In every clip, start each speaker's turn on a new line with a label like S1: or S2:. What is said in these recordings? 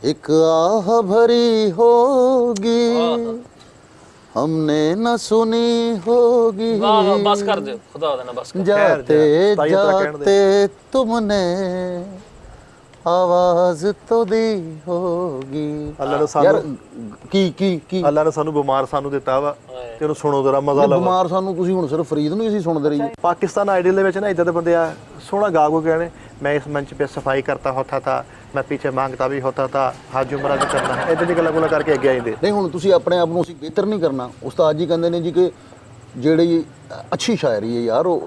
S1: एक आह भरी होगी हमने न सुनी होगी
S2: बस कर दो खुदा देना बस कर।
S1: जाते जाते तुमने आवाज तो दी होगी।
S3: ਅੱਲਾ ਨੇ
S1: यार
S3: ਸਾਨੂੰ
S1: की
S3: ਅੱਲਾ ਨੇ ਸਾਨੂੰ ਬਿਮਾਰ ਸਾਨੂੰ ਦਿੱਤਾ ਵਾ ਤੇ ਉਹਨੂੰ ਸੁਣੋ ਜ਼ਰਾ ਮਜ਼ਾ ਲਓ।
S1: ਬਿਮਾਰ ਸਾਨੂੰ ਤੁਸੀਂ ਹੁਣ ਸਿਰਫ ਫਰੀਦ ਨੂੰ ਹੀ ਸੁਣਦੇ ਰਹੀਏ।
S3: पाकिस्तान आइडियल ਦੇ ਵਿੱਚ ਨਾ ਇਦਾਂ ਦੇ ਬੰਦੇ ਆ सोना गा गो गए मैं इस मंच पे सफाई करता होता था मैं पीछे मांगता भी होता था हाथ जुमरा भी करना इदां दी गल्लां गुल्लां करके अगे आइंदे
S1: नहीं हुण तुसीं अपने आप नूं असीं बेहतर नहीं करना। उस्ताद जी कहंदे ने जी कि ਜਿਹੜੀ ਅੱਛੀ ਸ਼ਾਇਰੀ ਹੈ ਯਾਰ ਉਹ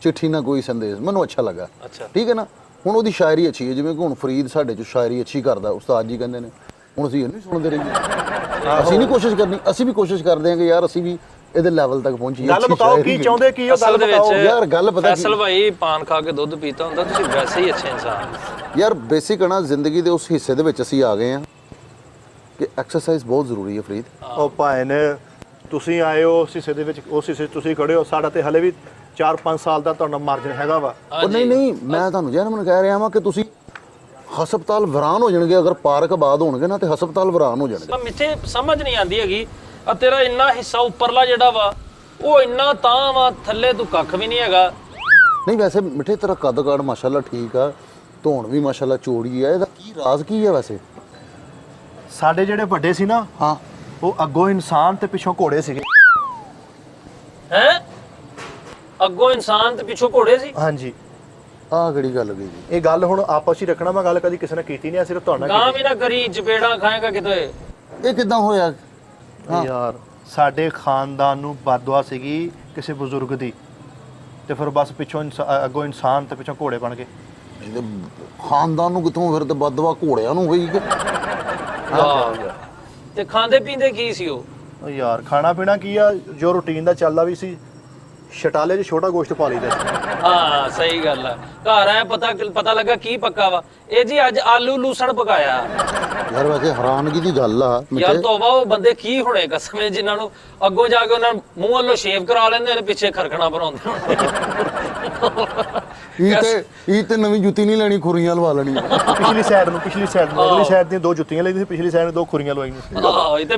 S1: ਚਿੱਠੀ ਨਾ ਕੋਈ ਸੰਦੇਸ਼ ਮੈਨੂੰ ਅੱਛਾ ਲੱਗਾ। ਠੀਕ ਹੈ ਨਾ ਹੁਣ ਉਹਦੀ ਸ਼ਾਇਰੀ ਅੱਛੀ ਹੈ ਜਿਵੇਂ ਕਿ ਹੁਣ ਫਰੀਦ ਸਾਡੇ ਚ ਸ਼ਾਇਰੀ ਅੱਛੀ ਕਰਦਾ ਉਸਤਾਦ ਜੀ ਕਹਿੰਦੇ ਨੇ ਹੁਣ ਅਸੀਂ ਇਹਨੂੰ ਸੁਣਦੇ ਰਹੀਏ। ਅਸੀਂ ਨਹੀਂ ਕੋਸ਼ਿਸ਼ ਕਰਨੀ ਅਸੀਂ ਵੀ ਕੋਸ਼ਿਸ਼ ਕਰਦੇ ਹਾਂ ਕਿ ਯਾਰ ਅਸੀਂ ਵੀ ਇਹਦੇ ਲੈਵਲ ਤੱਕ ਪਹੁੰਚੀਏ।
S3: ਗੱਲ ਬਤਾਓ ਕੀ ਚਾਹੁੰਦੇ ਕੀ ਉਹ ਗੱਲ ਬਤਾਓ
S1: ਯਾਰ ਗੱਲ ਪਤਾ
S2: ਫੈਸਲ ਭਾਈ ਪਾਨ ਖਾ ਕੇ ਦੁੱਧ ਪੀਤਾ ਹੁੰਦਾ ਤੁਸੀਂ ਵੈਸੇ ਹੀ ਅੱਛੇ ਇਨਸਾਨ।
S1: ਯਾਰ ਬੇਸਿਕ ਨਾ ਜ਼ਿੰਦਗੀ ਦੇ ਉਸ ਹਿੱਸੇ ਦੇ ਵਿੱਚ ਅਸੀਂ ਆ ਗਏ ਹਾਂ ਕਿ ਐਕਸਰਸਾਈਜ਼ ਬਹੁਤ ਜ਼ਰੂਰੀ ਹੈ ਫਰੀਦ।
S3: ਉਹ ਭਾਵੇਂ ਨੇ ਤੁਸੀਂ ਆਏ ਹੋ ਉਸ ਹਿੱਸੇ ਦੇ ਵਿੱਚ ਉਸ ਹਿੱਸੇ ਤੁਸੀਂ ਖੜੇ ਹੋ ਸਾਡਾ ਤੇ ਹਲੇ ਵੀ 4-5 ਸਾਲ ਦਾ ਤੁਹਾਡਾ ਮਾਰਜਨ ਹੈਗਾ ਵਾ।
S1: ਉਹ ਨਹੀਂ ਮੈਂ ਤੁਹਾਨੂੰ ਜੈਨਮਨ ਕਹਿ ਰਿਹਾ ਵਾਂ ਕਿ ਤੁਸੀਂ ਹਸਪਤਾਲ ਵੀਰਾਨ ਹੋ ਜਾਣਗੇ ਅਗਰ ਪਾਰਕ ਆਬਾਦ ਹੋਣਗੇ ਨਾ ਤੇ ਹਸਪਤਾਲ ਵੀਰਾਨ ਹੋ ਜਾਣਗੇ।
S2: ਮਿੱਠੇ ਸਮਝ ਨਹੀਂ ਆਉਂਦੀ ਹੈਗੀ ਆ ਤੇਰਾ ਇੰਨਾ ਹਿੱਸਾ ਉੱਪਰਲਾ ਜਿਹੜਾ ਵਾ ਉਹ ਇੰਨਾ ਤਾਂ ਵਾ ਥੱਲੇ ਤੂੰ ਕੱਖ ਵੀ ਨਹੀਂ ਹੈਗਾ।
S1: ਨਹੀਂ ਵੈਸੇ ਮਿੱਠੇ ਤੇਰਾ ਕੱਦ ਕਾਠ ਮਾਸ਼ਾਅੱਲਾ ਠੀਕ ਆ ਧੌਣ ਵੀ ਮਾਸ਼ਾਅੱਲਾ ਚੌੜੀ ਆ ਇਹਦਾ ਕੀ ਰਾਜ਼ ਕੀ ਹੈ ਵੈਸੇ?
S3: ਸਾਡੇ ਜਿਹੜੇ ਵੱਡੇ ਸੀ ਨਾ
S1: ਹਾਂ
S3: ਉਹ ਅੱਗੋਂ ਇਨਸਾਨ ਤੇ ਪਿੱਛੋਂ ਘੋੜੇ ਸੀਗੇ।
S2: ਹੈ ਅੱਗੋਂ ਇਨਸਾਨ ਤੇ ਪਿੱਛੋਂ ਘੋੜੇ ਸੀ।
S3: ਹਾਂਜੀ
S1: ਆਹ ਕਿਹੜੀ ਗੱਲ ਗਈ ਜੀ?
S3: ਇਹ ਗੱਲ ਹੁਣ ਆਪਸ ਵਿੱਚ ਰੱਖਣਾ ਮੈਂ ਗੱਲ ਕਦੀ ਕਿਸੇ ਨੇ ਕੀਤੀ ਨਹੀਂ ਸਿਰਫ ਤੁਹਾਡਾ
S2: ਗਾਂ ਵੀ ਨਾ ਕਰੀ ਚਪੇੜਾਂ ਖਾਏਗਾ ਕਿਤੇ।
S1: ਇਹ ਕਿੱਦਾਂ ਹੋਇਆ?
S3: ਯਾਰ ਸਾਡੇ ਖਾਨਦਾਨ ਨੂੰ ਬਦਦੁਆ ਸੀਗੀ ਕਿਸੇ ਬਜ਼ੁਰਗ ਦੀ ਤੇ ਫਿਰ ਬਸ ਪਿੱਛੋਂ ਅੱਗੋਂ ਇਨਸਾਨ ਤੇ ਪਿੱਛੋਂ ਘੋੜੇ ਬਣ ਗਏ।
S1: ਇਹਦੇ ਖਾਨਦਾਨ ਨੂੰ ਕਿੱਥੋਂ ਫਿਰ ਤੇ ਬਦਦੁਆ ਘੋੜਿਆਂ ਨੂੰ ਹੋਈ ਕਿ
S2: ਤੇ ਖਾਂਦੇ ਪੀਂਦੇ ਕੀ ਸੀ ਉਹ
S3: ਯਾਰ ਖਾਣਾ ਪੀਣਾ ਕੀ ਆ ਜੋ ਰੂਟੀਨ ਦਾ ਚੱਲਦਾ ਵੀ ਸੀ ਛਟਾਲੇ 'ਚ ਛੋਟਾ ਗੋਸ਼ਤ ਪਾ ਲਈਦਾ।
S2: ਹਾਂ ਸਹੀ ਗੱਲ ਆ ਘਰ ਆਇਆ ਪਤਾ ਲੱਗਾ ਕੀ ਪੱਕਾ ਵਾ ਇਹ ਜੀ ਅੱਜ ਆਲੂ ਲੂਸਣ ਪਕਾਇਆ।
S1: ਯਾਰ ਵੈਸੇ ਹੈਰਾਨਗੀ ਦੀ ਗੱਲ ਆ
S2: ਯਾਰ ਤੋਬਾ ਉਹ ਬੰਦੇ ਕੀ ਹੋਣੇ ਕਸਮੇ ਜਿਨ੍ਹਾਂ ਨੂੰ ਅੱਗੋਂ ਜਾ ਕੇ ਉਹਨਾਂ ਮੂੰਹ ਵੱਲੋਂ ਸ਼ੇਵ ਕਰਾ ਲੈਂਦੇ ਨੇ ਪਿੱਛੇ ਖਰਖਣਾ ਬਣਾਉਂਦੇ
S1: ਇਹ ਤੇ ਨਵੀਂ ਜੁੱਤੀ ਨਹੀਂ ਲੈਣੀ ਖੁਰੀਆਂ ਲਵਾ ਲੈਣੀ।
S3: ਪਿਛਲੀ ਸਾਈਡ ਨੂੰ ਅਗਲੀ ਸਾਈਡ ਦੀਆਂ 2 ਜੁੱਤੀਆਂ ਲਈਆਂ ਸੀ ਪਿਛਲੀ ਸਾਈਡ ਨੂੰ 2 ਖੁਰੀਆਂ ਲਵਾਈਆਂ ਸੀ।
S2: ਆਹ ਇਹ ਤੇ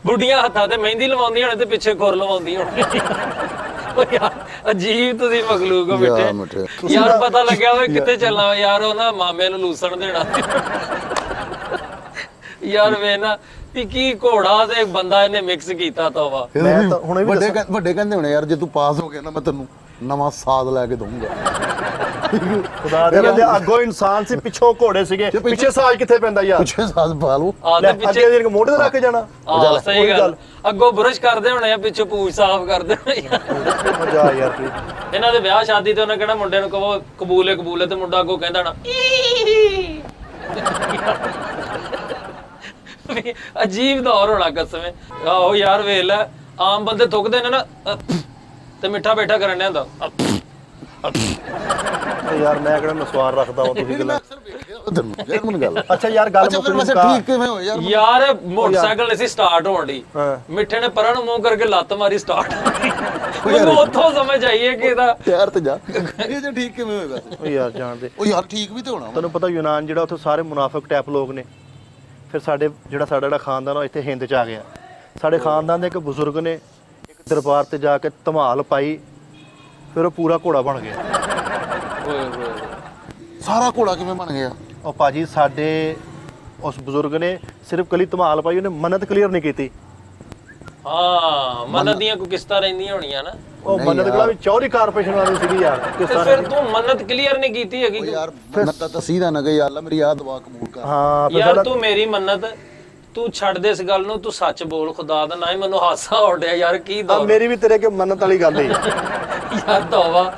S2: ਬੁੱਢੀਆਂ ਹੱਥਾਂ ਤੇ ਮਹਿੰਦੀ ਲਵਾਉਂਦੀਆਂ ਨੇ ਤੇ ਪਿੱਛੇ ਖੁਰ ਲਵਾਉਂਦੀਆਂ ਹੋਣ। ਯਾਰ ਅਜੀਬ ਤੁਸੀਂ ਮਖਲੂਕ ਹੋ ਮਿੱਠੇ। ਯਾਰ ਪਤਾ ਲੱਗਿਆ ਓਏ ਕਿੱਥੇ ਚੱਲਣਾ ਯਾਰ ਉਹ ਨਾ ਮਾਮੇ ਨੂੰ ਲੂਸਣ ਦੇਣਾ। ਯਾਰ ਵੇ ਨਾ ਕੀ ਘੋੜਾ ਤੇ ਬੰਦਾ ਇਹਨੇ ਮਿਕਸ ਕੀਤਾ ਤੋਵਾ।
S3: ਮੈਂ ਤਾਂ ਹੁਣੇ ਵੀ
S1: ਵੱਡੇ ਕਹਿੰਦੇ ਹੋਣੇ ਯਾਰ ਜੇ ਤੂੰ ਪਾਸ ਹੋ ਗਿਆ ਨਾ ਮੈਂ ਤੈਨੂੰ ਨਵਾਂ ਸਾਦ ਲੈ ਕੇ ਦਊਂਗਾ।
S3: ਖੁਦਾ ਦੇ ਬੰਦੇ ਅੱਗੋਂ ਇਨਸਾਨ ਸੀ ਪਿੱਛੋਂ ਘੋੜੇ ਸੀਗੇ ਪਿੱਛੇ ਸਾਜ ਕਿੱਥੇ ਪੈਂਦਾ ਯਾਰ?
S1: ਪਿੱਛੇ ਸਾਦ ਪਾ ਲਓ
S3: ਅੱਗੇ ਦੇ ਮੋਢੇ ਤੇ ਰੱਖ ਕੇ ਜਾਣਾ।
S2: ਸਹੀ ਗੱਲ ਅੱਗੋਂ ਬੁਰਸ਼ ਕਰਦੇ ਹੋਣੇ ਆ ਪਿੱਛੋਂ ਪੂਛ ਸਾਫ਼ ਕਰਦੇ ਹੋਣੇ।
S3: ਮਜ਼ਾ ਆ ਯਾਰ
S2: ਇਹਨਾਂ ਦੇ ਵਿਆਹ ਸ਼ਾਦੀ ਤੇ ਉਹਨੇ ਕਿਹੜਾ ਮੁੰਡੇ ਨੂੰ ਕਹੋ ਕਬੂਲੇ ਤੇ ਮੁੰਡਾ ਅੱਗੋਂ ਕਹਿੰਦਾ ਨਾ ਅਜੀਬ ਦੌਰ ਹੋਣਾ ਕਸਮੇ। ਆਹੋ ਯਾਰ ਵੇਖ ਲੈ ਆਮ ਬੰਦੇ ਥੁੱਕਦੇ ਨੇ ਨਾ ਤੇ ਮਿੱਠਾ ਬੈਠਾ ਕਰਨ ਡਿਆ ਹੁੰਦਾ।
S3: ਯਾਰ ਮੈਂ ਕਿਹੜਾ ਨਸਵਾਰ ਰੱਖਦਾ ਹਾਂ ਤੁਸੀਂ ਗੱਲਾਂ
S1: ਗੱਲ।
S3: ਅੱਛਾ ਯਾਰ ਗੱਲ
S1: ਠੀਕ ਕਿਵੇਂ ਹੋਇਆ ਯਾਰ?
S2: ਯਾਰ ਮੋਟਰਸਾਈਕਲ ਅਸੀਂ ਸਟਾਰਟ ਹੋਣ ਦੀ ਮਿੱਠੇ ਨੇ ਪਰਾਂ ਨੂੰ ਮੂੰਹ ਕਰਕੇ ਲੱਤ ਮਾਰੀ ਸਟਾਰਟ। ਮੈਨੂੰ ਉੱਥੋਂ ਸਮਝ ਆਈ ਹੈ ਕਿ ਇਹਦਾ
S1: ਯਾਰ ਤੇ ਜਾ ਇਹ ਜੇ ਠੀਕ ਕਿਵੇਂ ਹੋਇਆ ਵੈਸੇ?
S3: ਉਹ ਯਾਰ ਜਾਣਦੇ
S1: ਉਹ ਯਾਰ ਠੀਕ ਵੀ ਤੇ ਹੋਣਾ।
S3: ਤੁਹਾਨੂੰ ਪਤਾ ਯੂਨਾਨ ਜਿਹੜਾ ਉੱਥੇ ਸਾਰੇ ਮੁਨਾਫਿਕ ਟਾਈਪ ਲੋਕ ਨੇ। ਫਿਰ ਸਾਡਾ ਜਿਹੜਾ ਖਾਨਦਾਨ ਆ ਇੱਥੇ ਹਿੰਦ 'ਚ ਆ ਗਿਆ। ਸਾਡੇ ਖਾਨਦਾਨ ਦੇ ਇੱਕ ਬਜ਼ੁਰਗ ਨੇ ਇੱਕ ਦਰਬਾਰ ਤੇ ਜਾ ਕੇ ਧਮਾਲ ਪਾਈ ਫਿਰ ਉਹ ਪੂਰਾ ਘੋੜਾ ਬਣ ਗਿਆ।
S1: ਸਾਰਾ ਘੋੜਾ ਕਿਵੇਂ ਬਣ ਗਿਆ?
S3: ਉਹ ਭਾਜੀ ਸਾਡੇ ਉਸ ਬਜ਼ੁਰਗ ਨੇ ਸਿਰਫ ਕਲੀ ਧਮਾਲ ਪਾਈ ਉਹਨੇ ਮੰਨਤ ਕਲੀਅਰ ਨਹੀਂ ਕੀਤੀ।
S2: ਹਾਂ ਮੰਨਤ ਦੀਆਂ ਕੋਈ ਕਿਸ਼ਤਾਂ ਰਹਿੰਦੀਆਂ ਹੋਣੀਆਂ ਨਾ।
S3: ਉਹ ਮੰਨਤ ਕਿਹੜਾ ਵੀ ਚੌਧਰੀ ਕਾਰਪੋਰੇਸ਼ਨ ਵਾਲੀ ਸੀਗੀ ਯਾਰ
S2: ਕਿਸ਼ਤਾਂ। ਫਿਰ ਤੂੰ ਮੰਨਤ ਕਲੀਅਰ ਨਹੀਂ ਕੀਤੀ ਹੈਗੀ
S1: ਯਾਰ ਮੰਨਤ ਤਾਂ ਸੀਧਾ ਨਾ ਗਈ ਅੱਲਾ ਮੇਰੀ ਆ ਦੁਆ ਕਬੂਲ ਕਰ।
S3: ਹਾਂ
S2: ਯਾਰ ਤੂੰ ਮੇਰੀ ਮੰਨਤ ਤੂੰ ਛੱਡ ਦੇ ਇਸ ਗੱਲ ਨੂੰ ਤੂੰ ਸੱਚ ਬੋਲ ਖੁਦਾ ਦਾ ਨਾ ਹੀ ਮੈਨੂੰ ਹਾਸਾ ਉੱਡਿਆ ਯਾਰ ਕੀ ਦੋ
S3: ਮੇਰੀ ਵੀ ਤੇਰੇ ਕੇ ਮੰਨਤ ਵਾਲੀ ਗੱਲ ਹੈ
S2: ਯਾਰ ਤੋਬਾ।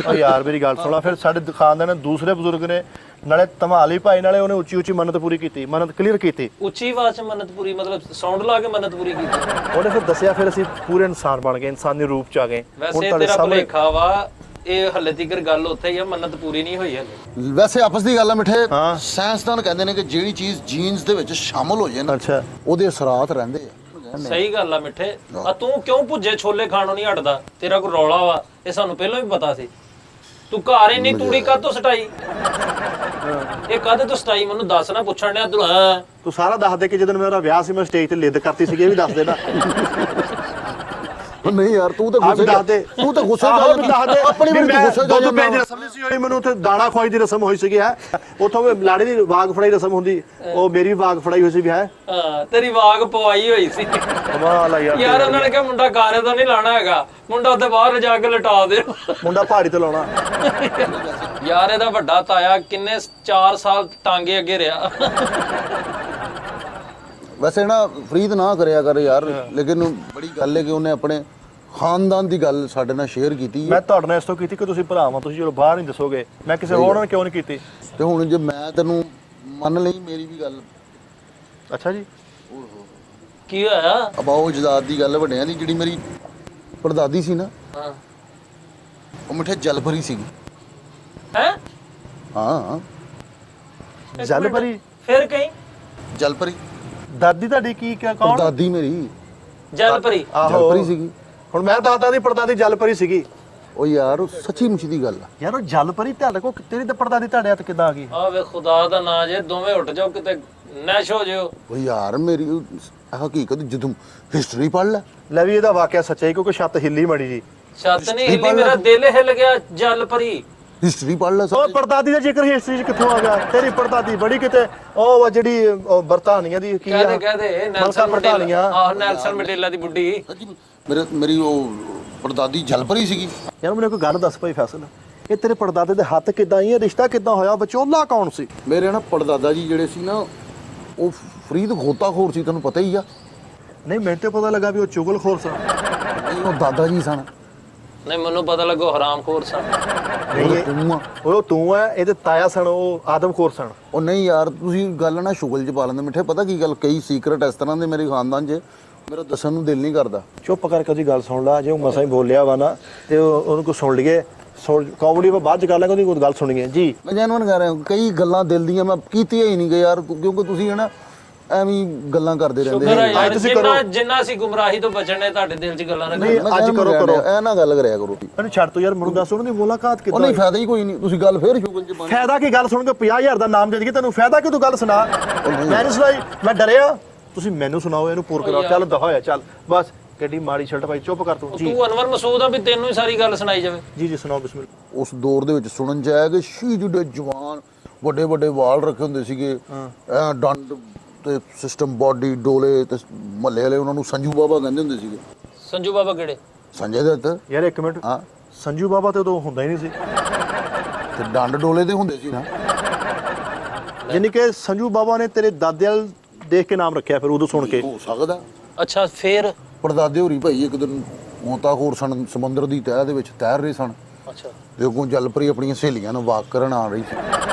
S3: ਉਹ ਯਾਰ ਮੇਰੀ ਗੱਲ ਸੁਣਾ ਫਿਰ ਸਾਡੇ ਖਾਨਦਾਨ ਨੇ ਦੂਸਰੇ ਬਜ਼ੁਰਗ ਨੇ ਨਾਲੇ ਧਮਾਲੀ ਭਾਈ ਨਾਲੇ ਉਹਨੇ ਉੱਚੀ ਮੰਨਤ ਪੂਰੀ ਕੀਤੀ ਮੰਨਤ ਕਲੀਅਰ ਕੀਤੀ।
S2: ਉੱਚੀ ਆਵਾਜ਼ 'ਚ ਮੰਨਤ ਪੂਰੀ ਮਤਲਬ ਸਾਊਂਡ ਲਾ ਕੇ ਮੰਨਤ ਪੂਰੀ ਕੀਤੀ।
S3: ਉਹਨੇ ਫਿਰ ਦੱਸਿਆ ਫਿਰ ਅਸੀਂ ਪੂਰੇ ਇਨਸਾਨ ਬਣ ਗਏ ਇਨਸਾਨੀ ਰੂਪ 'ਚ ਆ ਗਏ।
S2: ਵੈਸੇ ਤੇਰਾ ਭੁਲੇਖਾ ਵਾ ਇਹ ਹੱਲੇ ਤੀਕਰ ਗੱਲ ਉੱਥੇ ਹੀ ਆ ਮੰਨਤ ਪੂਰੀ ਨਹੀਂ ਹੋਈ ਹਲੇ।
S1: ਵੈਸੇ ਆਪਸ ਦੀ ਗੱਲ ਆ ਮਿੱਠੇ ਸਾਇੰਸਦਾਨ ਕਹਿੰਦੇ ਨੇ ਕਿ ਜਿਹੜੀ ਚੀਜ਼ ਜੀਨਸ ਦੇ ਵਿੱਚ ਸ਼ਾਮਲ ਹੋ ਜਾਏ ਨਾ ਉਹਦੇ ਅਸਰਾਤ ਰਹਿੰਦੇ ਆ।
S2: ਸਹੀ ਗੱਲ ਆ ਮਿੱਠੇ। ਆ ਤੂੰ ਕਿਉਂ ਭੁੱਜੇ ਛੋਲੇ ਖਾਣੋਂ ਨਹੀਂ ਹਟਦਾ? ਤੇਰਾ ਕੋਈ ਰੌਲਾ ਵਾ ਇਹ ਸਾਨੂੰ ਪਹਿਲਾਂ ਵੀ ਪਤਾ ਸੀ। ਤੂੰ ਘਰ ਇੰਨੀ ਤੂੜੀ ਕਾਹਤੋਂ ਸਟਾਈ? ਇਹ ਕਾਹਦੇ ਤੋਂ ਸਤਾਈ ਮੈਨੂੰ ਦੱਸ ਨਾ, ਪੁੱਛਣ ਡਿਆ ਤੂੰ। ਹਾਂ
S3: ਤੂੰ ਸਾਰਾ ਦੱਸ ਦੇ ਕਿ ਜਦੋਂ ਮੇਰਾ ਵਿਆਹ ਸੀ ਮੈਂ ਸਟੇਜ ਤੇ ਲਿੱਦ ਕਰਤੀ ਸੀਗੀ, ਇਹ ਵੀ ਦੱਸ ਦੇ ਨਾ।
S1: ਨਹੀਂ ਯਾਰ ਤੂੰ ਤਾਂ
S3: ਆਹ ਵੀ
S1: ਗੁੱਸੇ
S3: ਦੱਸ ਦੇ।
S1: ਤੂੰ ਤਾਂ ਗੁੱਸੇ
S3: ਆਹੋ ਵੀ ਦੱਸ ਦੇ।
S1: ਆਪਣੀ
S3: ਵੀ
S1: ਵੀ
S3: ਮੈਂ
S1: ਗੁੱਸੇ
S3: ਦੁੱਧ ਪੀਣ ਦੀ ਰਸਮ ਨਹੀਂ ਸੀ ਹੋਈ, ਮੈਨੂੰ ਉੱਥੇ ਦਾਣਾ ਖਵਾਈ ਦੀ ਰਸਮ ਹੋਈ ਸੀਗੀ ਹੈ। ਉੱਥੋਂ ਲਾੜੀ ਦੀ ਵਾਗ ਫੜਾਈ ਰਸਮ ਹੁੰਦੀ, ਉਹ ਮੇਰੀ ਵਾਗ ਫੜਾਈ ਹੋਈ ਸੀ ਵੀ ਹੈ।
S2: ਹਾਂ, ਤੇਰੀ ਵਾਗ ਪਵਾਈ ਹੋਈ ਸੀ।
S3: ਕਮਾਲ ਆ ਯਾਰ।
S2: ਯਾਰ ਉਹਨਾਂ ਨੇ ਕਿਹਾ ਮੁੰਡਾ ਗਾਰੇ ਦਾ ਨਹੀਂ ਲਾਣਾ ਹੈਗਾ, ਮੁੰਡਾ ਉੱਥੇ ਬਾਹਰ ਜਾ ਕੇ ਲਟਾ ਦਿਓ।
S3: ਮੁੰਡਾ ਪਹਾੜੀ ਤੇ ਲਾਉਣਾ।
S2: ਯਾਰ ਇਹਦਾ ਵੱਡਾ ਤਾਇਆ ਕਿੰਨੇ 4 ਸਾਲ ਟਾਂਗੇ ਅੱਗੇ ਰਿਹਾ।
S1: ਵੈਸੇ ਨਾ ਫਰੀਦ ਨਾ ਕਰਿਆ ਕਰ ਯਾਰ, ਲੇਕਿਨ ਬੜੀ ਗੱਲ ਹੈ ਕਿ ਉਹਨੇ ਆਪਣੇ ਖਾਨਦਾਨ ਦੀ ਗੱਲ ਸਾਡੇ ਨਾਲ ਸ਼ੇਅਰ ਕੀਤੀ ਹੈ।
S3: ਮੈਂ ਤੁਹਾਡੇ ਨਾਲ ਇਸ ਤੋਂ ਕੀਤੀ ਕਿ ਤੁਸੀਂ ਭਰਾ ਵਾਂ, ਤੁਸੀਂ ਜਦੋਂ ਬਾਹਰ ਨਹੀਂ ਦੱਸੋਗੇ, ਮੈਂ ਕਿਸੇ ਹੋਰ ਨਾਲ ਕਿਉਂ ਨਹੀਂ ਕੀਤੀ।
S1: ਤੇ ਹੁਣ ਜੇ ਮੈਂ ਤੈਨੂੰ ਮੰਨ ਲਈ ਮੇਰੀ ਵੀ ਗੱਲ,
S3: ਅੱਛਾ ਜੀ।
S2: ਕੀ ਹੋਇਆ?
S1: ਅਬਾਓ ਜਦਾਦ ਦੀ ਗੱਲ ਵੱਡਿਆਂ ਦੀ, ਜਿਹੜੀ ਮੇਰੀ ਪੜਦਾਦੀ ਸੀ ਨਾ,
S2: ਹਾਂ
S1: ਉਹ ਮਿੱਠੇ ਜਲਪਰੀ ਸੀਗੀ।
S2: ਹੈ
S1: ਹਾਂ
S3: ਜਲ ਭਰੀ
S2: ਫਿਰ ਕਹੀਂ
S1: ਜਲਪਰੀ
S3: ਦਾਦੀ ਤੁਹਾਡੀ ਕੀ ਕੌਣ?
S1: ਪੜਦਾਦੀ ਮੇਰੀ
S2: ਜਲ ਭਰੀ।
S1: ਜਲਪਰੀ ਸੀਗੀ।
S3: ਹੁਣ ਮੈਂ ਦਾਦਾ ਦੀ ਪੜਦਾਦੀ ਜਲ ਭਰੀ ਸੀਗੀ।
S1: ਉਹ ਯਾਰ ਉਹ ਸੱਚੀ ਮੁੱਚੀ ਦੀ ਗੱਲ ਆ।
S3: ਯਾਰ ਉਹ ਜਲ ਭਰੀ ਤੁਹਾਡੇ ਕੋਲ, ਤੇਰੀ ਤਾਂ ਪੜਦਾਦੀ ਤੁਹਾਡੇ ਹੱਥ ਕਿੱਦਾਂ ਆ ਗਈ?
S2: ਆ ਵੇ ਖੁਦਾ ਦਾ ਨਾਂ ਜੇ, ਦੋਵੇਂ ਉੱਠ ਜਾਓ ਕਿਤੇ ਨੈਸ਼ ਹੋ ਜਿਓ।
S1: ਉਹ ਯਾਰ ਮੇਰੀ ਹਕੀਕਤ ਜਦੋਂ ਹਿਸਟਰੀ ਪੜ੍ਹ ਲੈ।
S3: ਲੈ ਵੀ ਇਹਦਾ ਵਾਕਿਆ ਸੱਚਾ ਹੀ, ਕਿਉਂਕਿ ਛੱਤ ਹਿੱਲੀ ਮੜੀ ਜੀ।
S2: ਛੱਤ ਨਹੀਂ ਹਿੱਲੀ, ਮੇਰਾ ਦਿਲ ਹਿੱਲ ਗਿਆ। ਜਲ ਭਰੀ
S1: ਹਿਸਟਰੀ ਪੜ੍ਹ ਲੈ
S3: ਉਹ ਪੜਦਾਦੀ ਦਾ ਜ਼ਿਕਰ ਹਿਸਟਰੀ 'ਚ ਕਿੱਥੋਂ ਆ ਗਿਆ? ਤੇਰੀ ਪੜਦਾਦੀ ਬੜੀ ਕਿਤੇ ਉਹ ਜਿਹੜੀ ਬਰਤਾਨੀਆ ਦੀ ਕੀ ਆ,
S2: ਕਹਦੇ
S3: ਮਲਕਾ ਬਰਤਾਨੀਆ।
S2: ਆਹ ਨੈਲਸਨ ਮੰਡੇਲਾ ਦੀ ਬੁੱਢੀ।
S1: ਮੇਰੀ ਉਹ ਪੜਦਾਦੀ ਜਲਪਰੀ ਸੀਗੀ।
S3: ਯਾਰ ਮੈਨੂੰ ਕੋਈ ਗੱਲ ਦੱਸ ਭਾਈ ਫੈਸਲ, ਇਹ ਤੇਰੇ ਪੜਦਾਦੇ ਦੇ ਹੱਥ ਕਿੱਦਾਂ ਆਈ? ਇਹ ਰਿਸ਼ਤਾ ਕਿੱਦਾਂ ਹੋਇਆ? ਵਿਚੋਲਾ ਕੌਣ ਸੀ?
S1: ਮੇਰੇ ਨਾ ਪੜਦਾਦਾ ਜੀ ਜਿਹੜੇ ਸੀ ਨਾ, ਉਹ ਫਰੀਦ ਗੋਤਾਖੋਰ ਸੀ, ਤੈਨੂੰ ਪਤਾ ਹੀ ਆ।
S3: ਨਹੀਂ ਮੈਨੂੰ ਤੇ ਪਤਾ ਲੱਗਾ ਵੀ ਉਹ ਚੁਗਲਖੋਰ ਸੀ।
S1: ਨਹੀਂ, ਉਹ ਦਾਦਾ ਜੀ ਸਨ।
S2: ਨਹੀਂ ਮੈਨੂੰ ਪਤਾ ਲੱਗੋ ਹਰਾਮਖੋਰ ਸਨ।
S3: ਨਹੀਂ
S1: ਤੂੰ ਆ।
S3: ਉਹ ਤੂੰ ਹੈ, ਇਹਦੇ ਤਾਇਆ ਸਣ, ਉਹ ਆਦਮਖੋਰ ਸਣ।
S1: ਉਹ ਨਹੀਂ ਯਾਰ, ਤੁਸੀਂ ਗੱਲ ਨਾ ਸ਼ੁਗਲ ਚ ਪਾ ਲੈਂਦੇ ਮਿੱਠੇ। ਪਤਾ ਕੀ ਗੱਲ, ਕਈ ਸੀਕ੍ਰੇਟ ਇਸ ਤਰ੍ਹਾਂ ਦੇ ਮੇਰੇ ਖਾਨਦਾਨ 'ਚ ਮੇਰਾ ਦੱਸਣ ਨੂੰ ਦਿਲ ਨਹੀਂ ਕਰਦਾ।
S3: ਚੁੱਪ ਕਰਕੇ ਉਹਦੀ ਗੱਲ ਸੁਣ ਲਾ। ਜੇ ਉਹ ਮਸਾਂ ਹੀ ਬੋਲਿਆ ਵਾ ਨਾ ਤੇ ਉਹਨੂੰ ਕੋ ਸੁਣ ਲਈਏ। ਕਾਮੇਡੀ ਆਪਾਂ ਬਾਅਦ ਚ ਕਰ ਲਾਂਗੇ, ਉਹਦੀ ਕੋਈ ਗੱਲ ਸੁਣੀਏ ਜੀ।
S1: ਮੈਂ ਜੈਨੂਨ ਕਹਿ ਰਿਹਾ, ਕਈ ਗੱਲਾਂ ਦਿਲ ਦੀਆਂ ਮੈਂ ਕੀਤੀਆਂ ਹੀ ਨਹੀਂ ਗਏ ਯਾਰ, ਕਿਉਂਕਿ ਤੁਸੀਂ ਹੈ ਨਾ ਐਵੇਂ ਗੱਲਾਂ ਕਰਦੇ ਰਹਿੰਦੇ।
S2: ਸ਼ੁਕਰ ਹੈ ਯਾਰ, ਜਿੰਨਾ ਸੀ ਗੁੰਮਰਾਹੀ ਤੋਂ ਬਚਣੇ ਤੁਹਾਡੇ ਦਿਲ 'ਚ ਗੱਲਾਂ ਨਾ
S3: ਨਹੀਂ ਅੱਜ ਕਰੋ
S1: ਐ ਨਾ ਗੱਲ ਕਰਿਆ ਕਰੋ।
S3: ਮੈਨੂੰ ਛੱਡ ਤੋ ਯਾਰ, ਮੈਨੂੰ ਦੱਸ ਉਹਨਾਂ ਦੀ ਮੁਲਾਕਾਤ
S1: ਉਹ
S3: ਕਿੱਦਾਂ?
S1: ਨਹੀਂ ਫਾਇਦਾ ਹੀ ਕੋਈ ਨਹੀਂ, ਤੁਸੀਂ ਗੱਲ ਫੇਰ ਸ਼ੁਗਲ ਚ ਪਾ।
S3: ਫਾਇਦਾ ਕੀ? ਗੱਲ ਸੁਣ ਕੇ 50,000 ਦਾ ਨਾਮ ਦੇ ਦਈਏ ਤੈਨੂੰ, ਫਾਇਦਾ ਕਿ ਤੂੰ ਗੱਲ ਸੁਣਾ। ਮੈਂ ਨਹੀਂ ਸੁਣਾਈ, ਮੈਂ ਡਰਿਆ। ਤੁਸੀਂ ਮੈਨੂੰ ਸੁਣਾਓ, ਇਹਨੂੰ ਪੂਰ ਕਰਾਓ। ਚੱਲ ਦਫਾ ਹੋਇਆ, ਚੱਲ ਬਸ। ਕਿੱਡੀ ਮਾੜੀ ਸ਼ਰਟ ਭਾਈ, ਚੁੱਪ ਕਰ ਤੂੰ ਜੀ।
S2: ਤੂੰ ਅਨਵਰ ਮਸੂਦ ਆ ਵੀ ਤੈਨੂੰ ਹੀ ਸਾਰੀ ਗੱਲ ਸੁਣਾਈ ਜਾਵੇ।
S3: ਜੀ ਜੀ ਸੁਣਾਓ, ਬਿਸਮਿਲ੍ਲਾ।
S1: ਉਸ ਦੌਰ ਦੇ ਵਿੱਚ ਸੁਣਨ ਚ ਆਇਆ ਕਿ ਜਿਹੜੇ ਜਵਾਨ ਵੱਡੇ ਵੱਡੇ ਵਾਲ ਰੱਖੇ ਹੁੰਦੇ ਸੀਗੇ, ਐ ਡੰਡ ਤੇ ਸਿਸਟਮ ਬਾਡੀ ਡੋਲੇ, ਤੇ ਮਹੱਲੇ ਵਾਲੇ ਉਹਨਾਂ ਨੂੰ ਸੰਜੂ ਬਾਬਾ ਕਹਿੰਦੇ ਹੁੰਦੇ ਸੀਗੇ।
S2: ਸੰਜੂ ਬਾਬਾ ਕਿਹੜੇ?
S1: ਸੰਜੇ ਦੱਤ।
S3: ਯਾਰ ਇੱਕ ਮਿੰਟ,
S1: ਹਾਂ,
S3: ਸੰਜੂ ਬਾਬਾ ਤੇ ਉਦੋਂ ਹੁੰਦਾ ਹੀ ਨਹੀਂ ਸੀ।
S1: ਤੇ ਡੰਡ ਡੋਲੇ ਤੇ ਹੁੰਦੇ ਸੀ ਨਾ।
S3: ਯਾਨੀ ਕਿ ਸੰਜੂ ਬਾਬਾ ਨੇ ਤੇਰੇ ਦਾਦੇ ਵਾਲ ਦੇਖ ਕੇ ਨਾਮ ਰੱਖਿਆ ਫਿਰ ਉਦੋਂ ਸੁਣ ਕੇ।
S1: ਹੋ ਸਕਦਾ।
S2: ਅੱਛਾ ਫੇਰ?
S1: ਪੜਦਾਦੇ ਹੋਰੀ ਭਾਈ ਇੱਕ ਦਿਨ ਗੋਤਾਖੋਰ ਸਨ, ਸਮੁੰਦਰ ਦੀ ਤਹਿ ਦੇ ਵਿੱਚ ਤੈਰ ਰਹੇ ਸਨ।
S2: ਅੱਛਾ।
S1: ਤੇ ਅੱਗੋਂ ਜਲਪਰੀ ਆਪਣੀਆਂ ਸਹੇਲੀਆਂ ਨੂੰ ਵਾਕ ਕਰਨ ਆ ਰਹੀ ਸੀ।